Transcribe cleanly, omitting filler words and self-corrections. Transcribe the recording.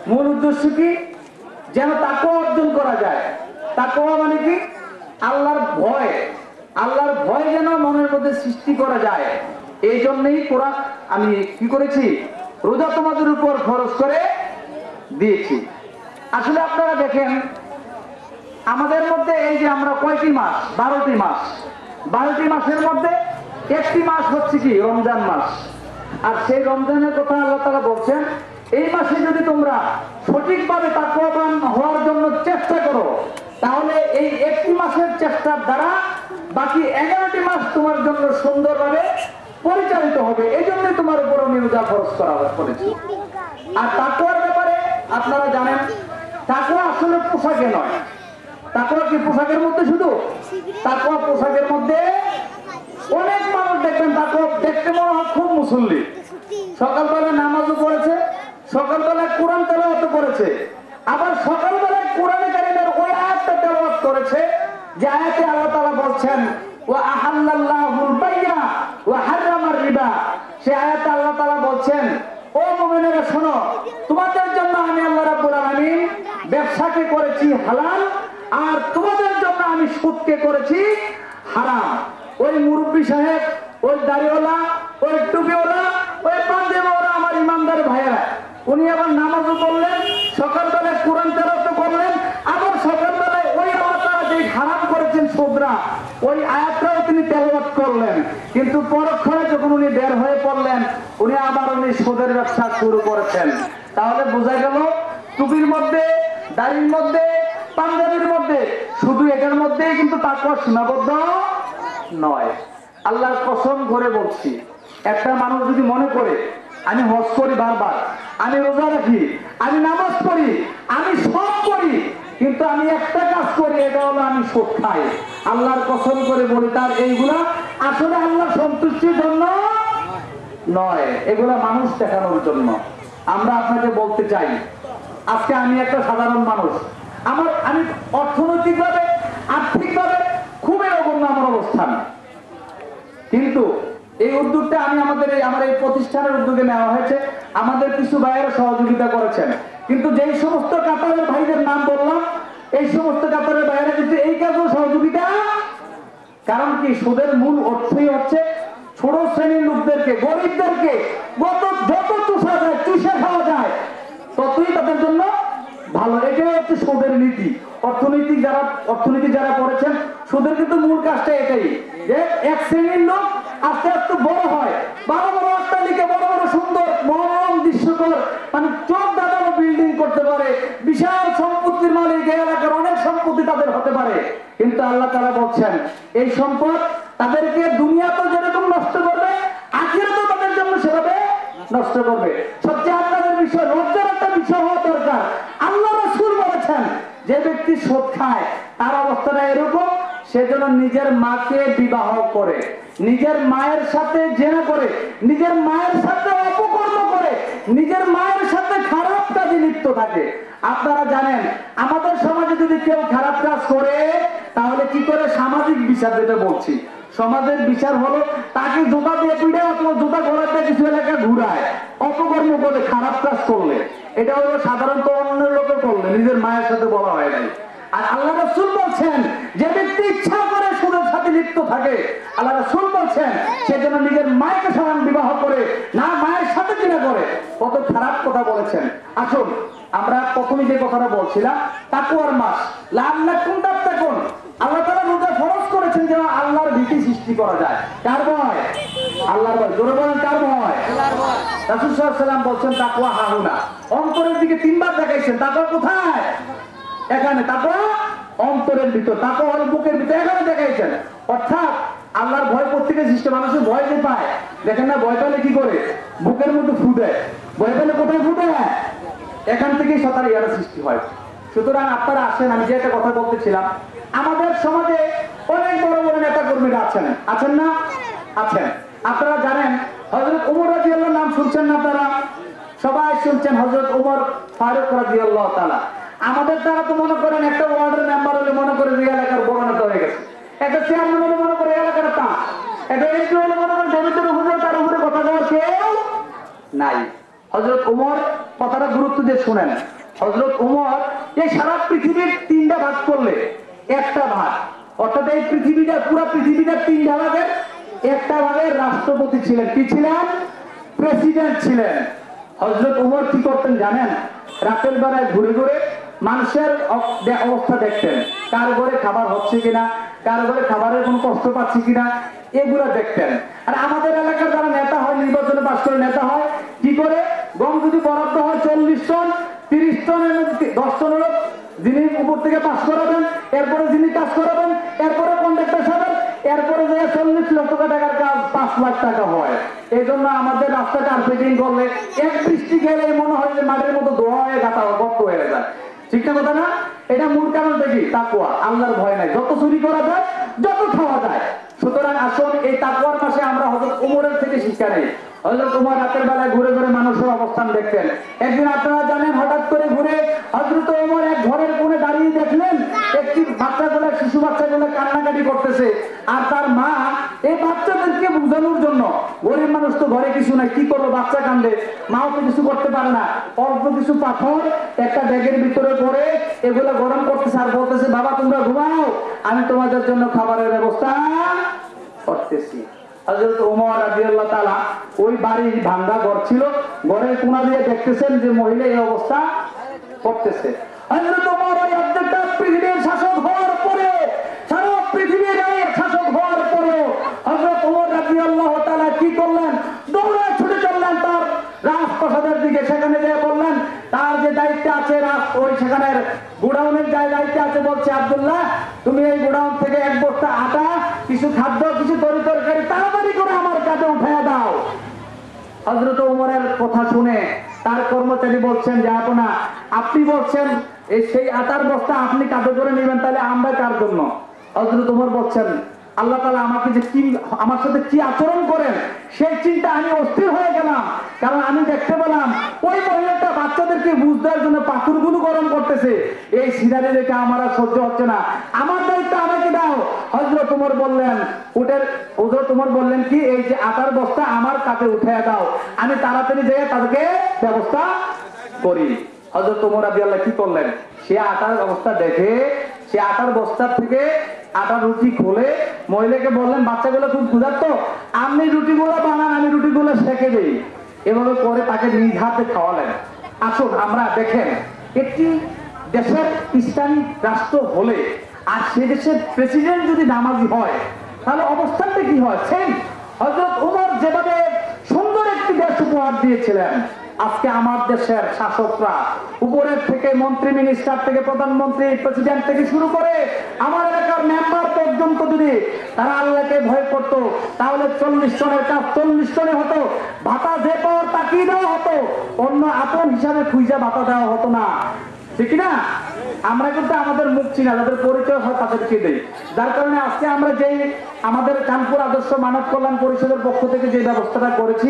মূল উদ্দেশ্য কি? যেন তাকওয়া অর্জন করা যায়। তাকওয়া মানে কি? আল্লাহর ভয়। আল্লাহর ভয় যেন মনের মধ্যে সৃষ্টি করা যায়। এই জন্যই কোরআন আমি কি করেছি, রোজা তোমাদের উপর খরচ করে দিয়েছি। আসলে আপনারা দেখেন আমাদের মধ্যে এই যে আমরা কয়টি মাস, 12টি মাস, 12টি মাসের মধ্যে একটি মাস হচ্ছে কি রমজান মাস। আর সেই রমজানের কথা আল্লাহ তাআলা বলছেন, এই মাসে যদি তোমরা সঠিকভাবে তাকওয়াবান হওয়ার জন্য চেষ্টা করো, তাহলে এই একটি মাসের চেষ্টার দ্বারা বাকি 11টি মাস তোমার জন্য সুন্দরভাবে পরিচালিত হবে। এই জন্যই তোমার উপর আমি রোজা খরচ করা করেছি। আর তাকওয়ার ব্যাপারে আপনারা জানেন, তাকওয়া আসলে পোশাকে নয়। তাকওয়া কি পোশাকের মধ্যে শুধু? তাকওয়া পোশাকের মধ্যে অনেক মানুষ দেখবেন তাকওয়া দেখতে মনে হয় খুব মুসল্লি, সকালবেলা নামাজও পড়েছে, সকালবেলায় কোরআন তেলাওয়াত করেছে, আবার সকালবেলায় কোরআনে কারীমের ওই আয়াতটা তেলাওয়াত করেছে যে আয়াতে আল্লাহ তাআলা বলছেন ওয়া আহাল্লাল্লাহুল বাইয়া ওয়া হারামার রিবা। সেই আয়াতে আল্লাহ তাআলা বলছেন, ও মুমিনেরা শোনো, তোমাদের জন্য আমি আল্লাহ রাব্বুল আলামিন ব্যবসাকে করেছি হালাল, আর তোমাদের জন্য আমি সুদকে করেছি হারাম। ওই মুরব্বী সাহেব, ওই দাড়িওয়ালা, ওই টুপিওয়ালা, ওই পাঞ্জাবিওয়ালা আমার ইমানদার ভাইয়েরা, উনি আবার নামাজও পড়লেন, সকালবেলায় কোরআন তেলাওয়াত করলেন, আবার সকালবেলায় ওই আল্লাহ তাআলা যে হারাম করেছেন সুদরা, ওই আয়াতটাও তিনি তেলাওয়াত করলেন। কিন্তু পরক্ষণে যখন উনি বের হয়ে পড়লেন, উনি আবার সুদের ব্যবসা শুরু করেছেন। তাহলে বোঝা গেল টুপির মধ্যে, দাড়ির মধ্যে, পাঞ্জাবির মধ্যে, শুধু এটার মধ্যেই কিন্তু তাকওয়া সীমাবদ্ধ নয়। আল্লাহর কসম করে বলছি, একটা মানুষ যদি মনে করে আমি হজ করি বারবার, আমি রোজা রাখি, আমি নামাজ পড়ি, আমি সব করি, কিন্তু আমি একটা কাজ করি, এটা হলো আমি সুদ খাই, আল্লাহর কসম করে বলি তার এইগুলা আসলে আল্লাহর সন্তুষ্টির জন্য নয়, এগুলা মানুষ দেখানোর জন্য। আমরা আপনাকে বলতে চাই, আজকে আমি একটা সাধারণ মানুষ, আমি অর্থনৈতিকভাবে, আর্থিকভাবে খুবই নগণ্য আমার অবস্থান, কিন্তু এই উদ্যোগটা আমি আমার এই প্রতিষ্ঠানের উদ্যোগে নেওয়া হয়েছে। আমাদের কিছু ভাইয়েরা সহযোগিতা করেছেন, কিন্তু যেই সমস্ত কাতারের ভাইদের নাম বললাম, এই সমস্ত কাতারের ভাইয়েরা কিন্তু এই কাজেও সহযোগিতা। কারণ কি, সুদের মূল অর্থই হচ্ছে ছোট শ্রেণীর লোকদেরকে, গরিবদেরকে যত চুষা যায়, চুষে খাওয়া যায়, ততই তাদের জন্য ভালো। এটাই হচ্ছে সুদের নীতি। অর্থনীতি যারা পড়েছেন, সুদের কিন্তু মূল কাজটা এটাই যে এক শ্রেণীর লোক আস্তে আস্তে বড় হয়, বড় বড় অট্টালিকা, বড় বড় সুন্দর মনোরম দৃশ্যকর, মানে চোখ দাঁড়ানো বিল্ডিং করতে পারে, বিশাল সম্পত্তির মালিক, এই এলাকার অনেক সম্পত্তি তাদের হতে পারে। কিন্তু আল্লাহ তাআলা বলছেন, এই সম্পদ তাদেরকে দুনিয়াতেও যেরকম নষ্ট করবে, আখিরাতেও তাদের জন্য সেভাবে নষ্ট করবে। সবচেয়ে আপনাদের বিষয়, লজ্জার একটা বিষয় হওয়া দরকার, আল্লাহ রাসূল বলেছেন যে ব্যক্তি সুদ খায় তার অবস্থাটা এরকম, সে যেন নিজের মাকে বিবাহ করে, নিজের মায়ের সাথে জেনা করে, নিজের মায়ের সাথে অপকর্ম করে, নিজের মায়ের সাথে খারাপ কাজে লিপ্ত থাকে। আপনারা জানেন আমাদের সমাজে যদি কেউ খারাপ কাজ করে, তাহলে কি করে সামাজিক বিচার, যেটা বলছি সমাজের বিচার হলো তাকে জুতা দিয়ে পিঠে অথবা জুতা ঘোরাতে কিছু এলাকা ঘুরায়, অপকর্ম করে, খারাপ কাজ করলে। এটা হলো সাধারণত অন্য লোকে করলে, নিজের মায়ের সাথে বলা হয় নাই। আর আল্লাহ রাসূল বলছেন যে ব্যক্তি ইচ্ছা করে সুদের সাথে লিপ্ত থাকে, আল্লাহ রাসূল বলছেন সে যেন নিজের মায়ের সাথে বিবাহ করে, না মায়ের সাথে কিনা করে। কত খারাপ কথা বলেছেন। আসুন আমরা প্রথমে যে কথাটা বলছিলাম, তাকওয়ার মাস, লাআল্লাকুম তাত্তাকুন। আল্লাহ তাআলা রোজা ফরজ করেছেন যেন আল্লাহর ভীতি সৃষ্টি করা যায়। কার ভয়? আল্লাহর ভয়। জোরে বলেন, কার ভয়? আল্লাহর ভয়। রাসূল সাল্লাল্লাহু আলাইহি ওয়াসাল্লাম বলছেন তাকওয়া হাহুনা, অন্তরের দিকে 3 বার দেখাইছেন। তাকওয়া কোথায়? এখানে। তাকওয়া অন্তরের ভিতর, তাকওয়া হল বুকের ভিতর, এখানে দেখাইছেন। অর্থাৎ আল্লাহর ভয় প্রত্যেকের সৃষ্টি, মানুষের ভয় যে পায়, দেখেন না, ভয় পেলে কি করে? বুকের মধ্যে ফু দেয়। ভয় পেলে কোথায় ফু দেয়? এখান থেকেই সতার ইয়ারা সৃষ্টি হয়। সুতরাং আপনারা আসেন, আমি যে একটা কথা বলতেছিলাম, আমাদের সমাজে অনেক বড় বড় নেতা কর্মীরা আছেন না? আছেন। আপনারা জানেন হযরত ওমর রাদিয়াল্লাহু নাম শুনছেন না? আপনারা সবাই শুনছেন, হযরত ওমর ফারুক রাদিয়াল্লাহু তাআলা। আমাদের তারা তো মনে করেন একটা ওয়ার্ডের মেম্বার হলে মনে করে যে এলাকার বড় নেতা হয়ে গেছে, একটা চেয়ারম্যান হলে মনে করে এলাকার তা, একটা এমপি হলে মনে করে জনতার উপরে, তার উপরে কথা বলার কেউ নাই। হযরত ওমর কথাটা গুরুত্ব দিয়ে শুনেন। হযরত ওমর এই সারা পৃথিবীর 3টা ভাগ করলে একটা ভাগ, অর্থাৎ এই পৃথিবীটা পুরো পৃথিবীটা 3টা ভাগের একটা ভাগের রাষ্ট্রপতি ছিলেন। কি ছিলেন? প্রেসিডেন্ট ছিলেন। হযরত ওমর কি করতেন জানেন? রাতের বেলায় ঘুরে ঘুরে মানুষের অবস্থা দেখতেন, কার ঘরে খাবার হচ্ছে কিনা, কার ঘরে খাবারের কোনো কষ্ট পাচ্ছে কিনা, এগুলা দেখতেন। আর আমাদের এলাকার যারা নেতা হয়, নির্বাচনে পাশ করে নেতা হয়, কি করে? গম যদি বরাদ্দ হয় 40 টন, 30 টনের মধ্যে 10 টন হলো যিনি উপর থেকে পাস করাবেন, এরপরে যিনি কাজ করাবেন, এরপরে কন্ট্রাক্টর সাহেব, এরপরে যে 40 লক্ষ টাকার কাজ 5 লাখ টাকা হয়। এই জন্য আমাদের রাস্তা কার্পেটিং করলে এক বৃষ্টি গেলে মনে হয় যে মাটির মতো ধোয়া হয়ে গাতা গর্ত হয়ে যায়। ঠিক না কথা না? এটা মূল কারণটা কি? তাকওয়া, আল্লাহর ভয় নাই। যত চুরি করা যায়, যত খাওয়া যায়। সুতরাং আসুন এই তাকওয়ার পাশে আমরা হযরত ওমরের থেকে শিক্ষা নেই। হযরত ওমর রাতের বেলায় ঘুরে ঘুরে মানুষের অবস্থান দেখতেন। একদিন আপনারা জানেন, হঠাৎ করে ঘুরে হযরত ওমর এক ঘরের কোণে দাঁড়িয়ে দেখলেন একটি বাচ্চাগুলো, শিশু বাচ্চাগুলো কান্নাকাটি করতেছে। আর তার মা এই বাচ্চাদেরকে বোঝানোর জন্য, গরিব মানুষ তো ঘরে কিছু নাই, কি করবো, বাচ্চা কান্দে, মাও তো কিছু করতে পারে না, অল্প কিছু পাথর একটা ব্যাগের ভিতরে পড়ে এগুলো গরম করতেছে আর বলতেছে, বাবা তোমরা ঘুমাও, আমি তোমাদের জন্য খাবারের ব্যবস্থা করতেছি। হযরত ওমর রাদিয়াল্লাহু তাআলা ওই বাড়ির ভাঙা ঘর ছিল, ঘরের কোণা দিয়ে দেখতেছেন যে মহিলা এই অবস্থা করতেছে। হযরত ওমর ওই অর্ধেকটা পৃথিবীর শাসক হওয়ার পরে, সারা পৃথিবীর শাসক হওয়ার পরে হযরত ওমর রাদিয়াল্লাহু তাআলা কি করলেন? দৌড়ে ছুটে চললেন তার রাজপ্রাসাদের দিকে। সেখানে যেয়ে বললেন, তার যে দায়িত্ব আছে ওই সেখানের গোডাউনের দায়িত্ব আছে, বলছে, আব্দুল্লাহ তুমি এই গোডাউন থেকে এক বস্তা আটা, কিছু খাদ্য, কিছু তরি তরকারি তাড়াতাড়ি করে আমার কাছে উঠাইয়া দাও। হযরত ওমরের কথা শুনে তার কর্মচারী বলছেন যে, আপনা আপনি বলছেন এই সেই আটার বস্তা আপনি কাঁধে করে নেবেন, তাহলে আমরা কার জন্য? হযরত ওমর বলছেন, আল্লাহ তাআলা আমাকে যে কি আমার সাথে কি আচরণ করেন সেই চিন্তা আমি অস্থির হয়ে গেলাম। কারণ আমি দেখতে পেলাম ওই মহিলাটা বাচ্চাদেরকে বুঝ দেওয়ার জন্য পাথরগুলো গরম করতেছে। এই সিনারি দেখে আমার আর সহ্য হচ্ছে না, আমার দায়িত্ব আমাকে দাও। হযরত ওমর বললেন, হযরত ওমর বললেন কি, এই যে আটার বস্তা আমার কাঁধে উঠাইয়া দাও, আমি তাড়াতাড়ি যেয়ে তাদেরকে ব্যবস্থা করি। হযরত ওমর রাদিয়াল্লাহু কি করলেন? সে আটার অবস্থা দেখে সে আটার বস্তা থেকে আটার রুটি খুলে মহিলাকে বললেন, বাচ্চাগুলো খুব ক্ষুধার্ত, আপনি রুটিগুলো বানান, আমি রুটিগুলো সেঁকে দিই। এভাবে করে তাকে নিজ হাতে খাওয়ালেন। আসুন আমরা দেখেন, একটি দেশের ইসলামিক রাষ্ট্র হলে আর সে দেশের প্রেসিডেন্ট যদি নামাজি হয়, তাহলে অবস্থানটা কি হয়? সেম হযরত ওমর যেভাবে সুন্দর একটি দেশ উপহার দিয়েছিলেন, আজকে আমার দেশের শাসকরা উপরের থেকে মন্ত্রী, মিনিস্টার থেকে প্রধানমন্ত্রী, প্রেসিডেন্ট থেকে শুরু করে আমার এলাকার মেম্বার পর্যন্ত যদি তারা আল্লাহকে ভয় করত, তাহলে 40 জনের কাজ 40 জনে হতো। ভাতা যে পাওয়ার তাকিয়ে দেওয়া হতো, অন্য আপন হিসাবে খুঁজে ভাতা দেওয়া হতো না। ঠিক না? আমরা কিন্তু আমাদের মুখ চিনা, যাদের পরিচয় হয় তাদেরকে দেই। যার কারণে আজকে আমরা যে আমাদের কানপুর আদর্শ মানব কল্যাণ পরিষদের পক্ষ থেকে যে ব্যবস্থাটা করেছি,